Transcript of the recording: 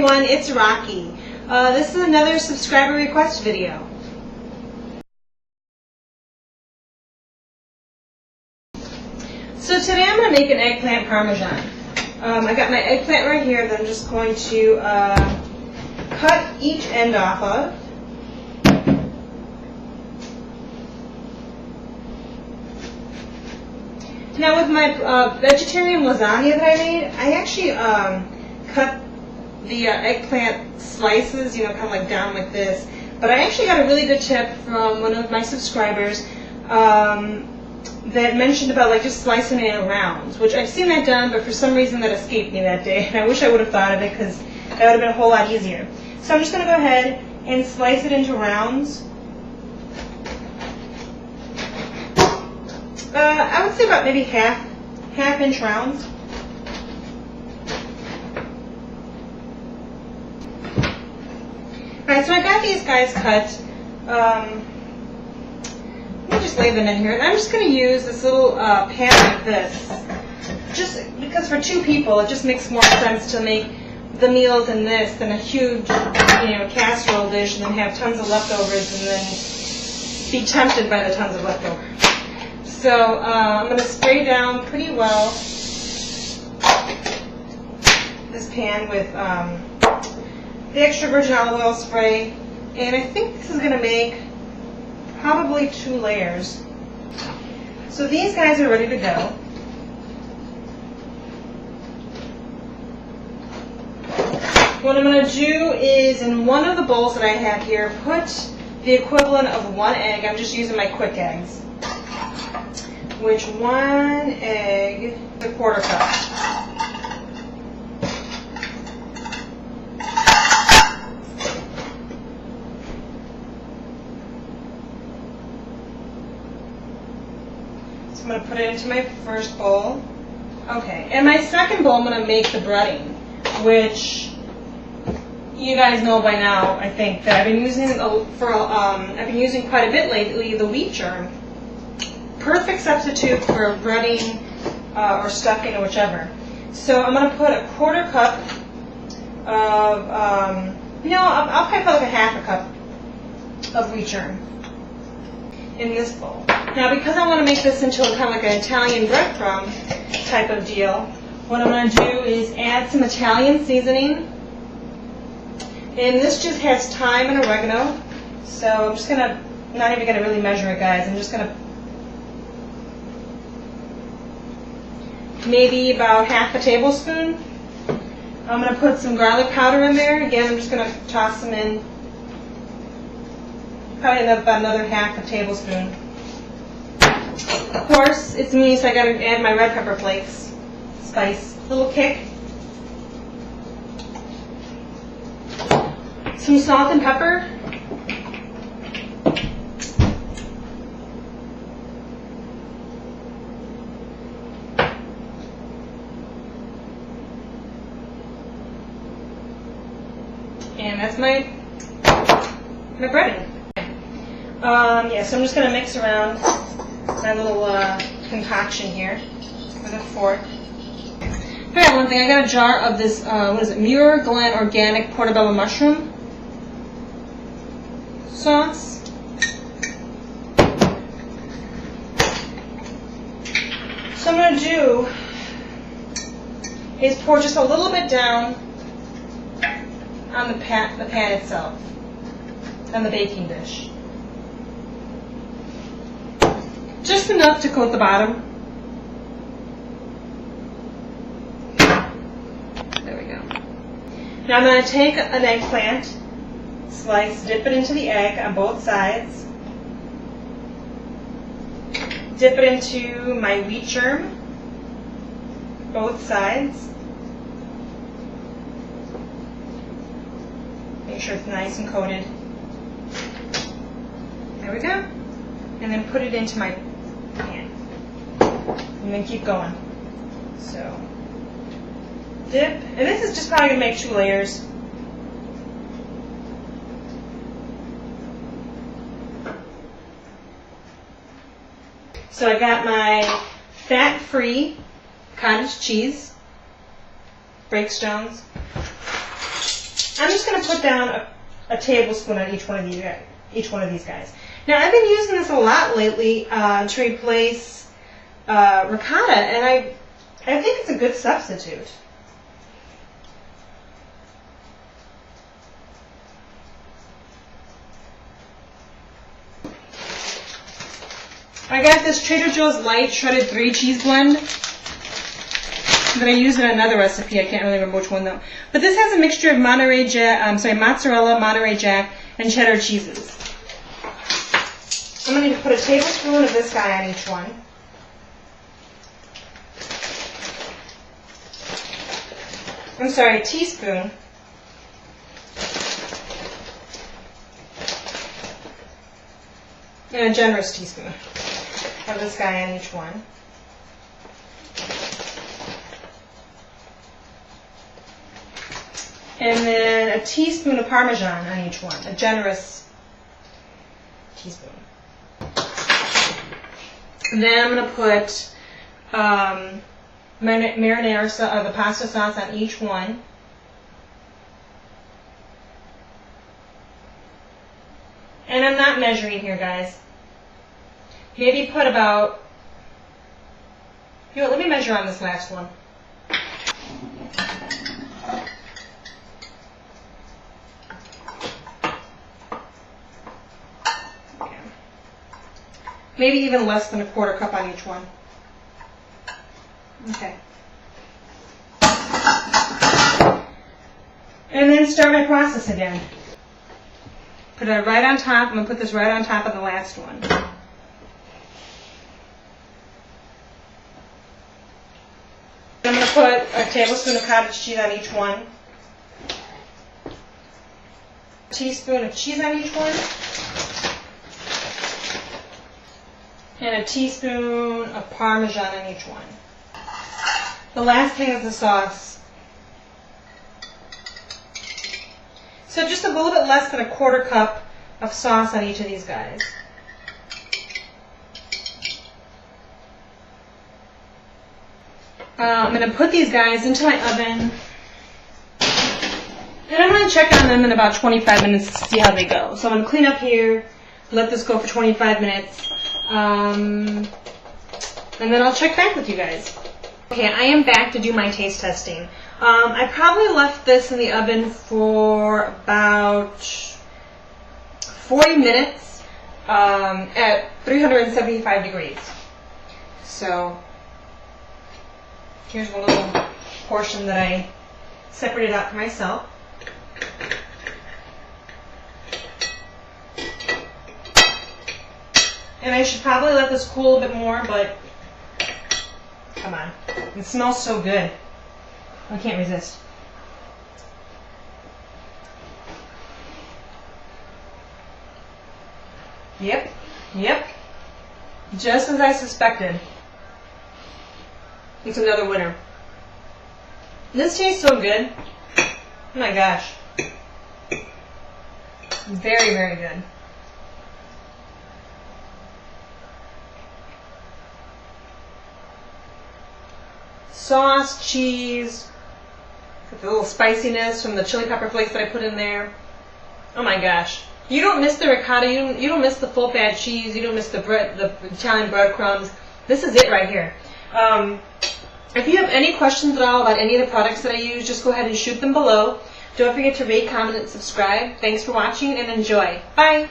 everyone, it's Rocky. This is another subscriber request video. So today I'm going to make an eggplant parmesan. I got my eggplant right here that I'm just going to cut each end off of. Now with my vegetarian lasagna that I made, I actually cut the eggplant slices, kind of like down like this. But I actually got a really good tip from one of my subscribers that mentioned about like just slicing it in rounds, which I've seen that done, but for some reason that escaped me that day. And I wish I would have thought of it because that would have been a whole lot easier. So I'm just going to go ahead and slice it into rounds. I would say about maybe half-inch rounds. Alright, so I got these guys cut. Let me just lay them in here. And I'm just going to use this little pan like this. Just because for two people, it just makes more sense to make the meals in this than a huge, casserole dish and then have tons of leftovers and then be tempted by the tons of leftovers. So I'm going to spray down pretty well this pan with the extra virgin olive oil spray, and I think this is going to make probably 2 layers. So these guys are ready to go. What I'm going to do is in one of the bowls that I have here, put the equivalent of 1 egg. I'm just using my quick eggs. Which 1 egg, ¼ cup. So I'm going to put it into my first bowl. Okay, and my second bowl I'm going to make the breading, which you guys know by now, I think, that I've been using quite a bit lately, the wheat germ. Perfect substitute for breading or stuffing or whichever. So I'm going to put ¼ cup of, I'll probably put like ½ cup of wheat germ in this bowl. Now because I want to make this into kind of like an Italian breadcrumb type of deal, what I'm going to do is add some Italian seasoning. And this just has thyme and oregano. So I'm just going to, not even going to really measure it, guys. I'm just going to maybe about ½ tablespoon. I'm going to put some garlic powder in there. Again, I'm just going to toss them in. Probably about another ½ tablespoon. Of course, it's me, so I got to add my red pepper flakes. Spice, little kick. Some salt and pepper. And that's my breading. So I'm just going to mix around my little concoction here with a fork. I got one thing. I got a jar of this, Muir Glen Organic Portobello Mushroom sauce. So I'm going to do is pour just a little bit down on the pan itself, on the baking dish. Just enough to coat the bottom. There we go. Now I'm going to take an eggplant, slice, dip it into the egg on both sides, dip it into my wheat germ, both sides. Make sure it's nice and coated. There we go. And then put it into my pan. And then keep going. So, dip. And this is just probably going to make 2 layers. So I got my fat-free cottage cheese, Breakstones. I'm just going to put down a tablespoon on each one of these guys. Now, I've been using this a lot lately to replace ricotta, and I think it's a good substitute. I got this Trader Joe's Light Shredded 3-Cheese blend that I used in another recipe. I can't really remember which one though. But this has a mixture of mozzarella, Monterey Jack, and cheddar cheeses. I'm going to put a tablespoon of this guy on each one. I'm sorry, a teaspoon. And a generous teaspoon of this guy on each one. And then a teaspoon of Parmesan on each one, a generous teaspoon. And then I'm going to put marinara, the pasta sauce on each one. And I'm not measuring here, guys. Maybe put about, you know, let me measure on this last one. Okay. Maybe even less than a quarter cup on each one. Okay. And then start my process again. Put it right on top. I'm going to put this right on top of the last one. I'm going to put a tablespoon of cottage cheese on each one. A teaspoon of cheese on each one. And a teaspoon of Parmesan on each one. The last thing is the sauce. So just a little bit less than a quarter cup of sauce on each of these guys. I'm going to put these guys into my oven. And I'm going to check on them in about 25 minutes to see how they go. So I'm going to clean up here, let this go for 25 minutes, and then I'll check back with you guys. Okay, I am back to do my taste testing. I probably left this in the oven for about 40 minutes at 375 degrees. So here's a little portion that I separated out for myself. And I should probably let this cool a bit more, but come on. It smells so good. I can't resist. Yep. Just as I suspected. It's another winner. This tastes so good. Oh my gosh. Very, very good. Sauce, cheese, with a little spiciness from the chili pepper flakes that I put in there. Oh my gosh. You don't miss the ricotta, you don't miss the full fat cheese, you don't miss the bread, the Italian breadcrumbs. This is it right here. If you have any questions at all about any of the products that I use, just go ahead and shoot them below. Don't forget to rate, comment, and subscribe. Thanks for watching and enjoy. Bye!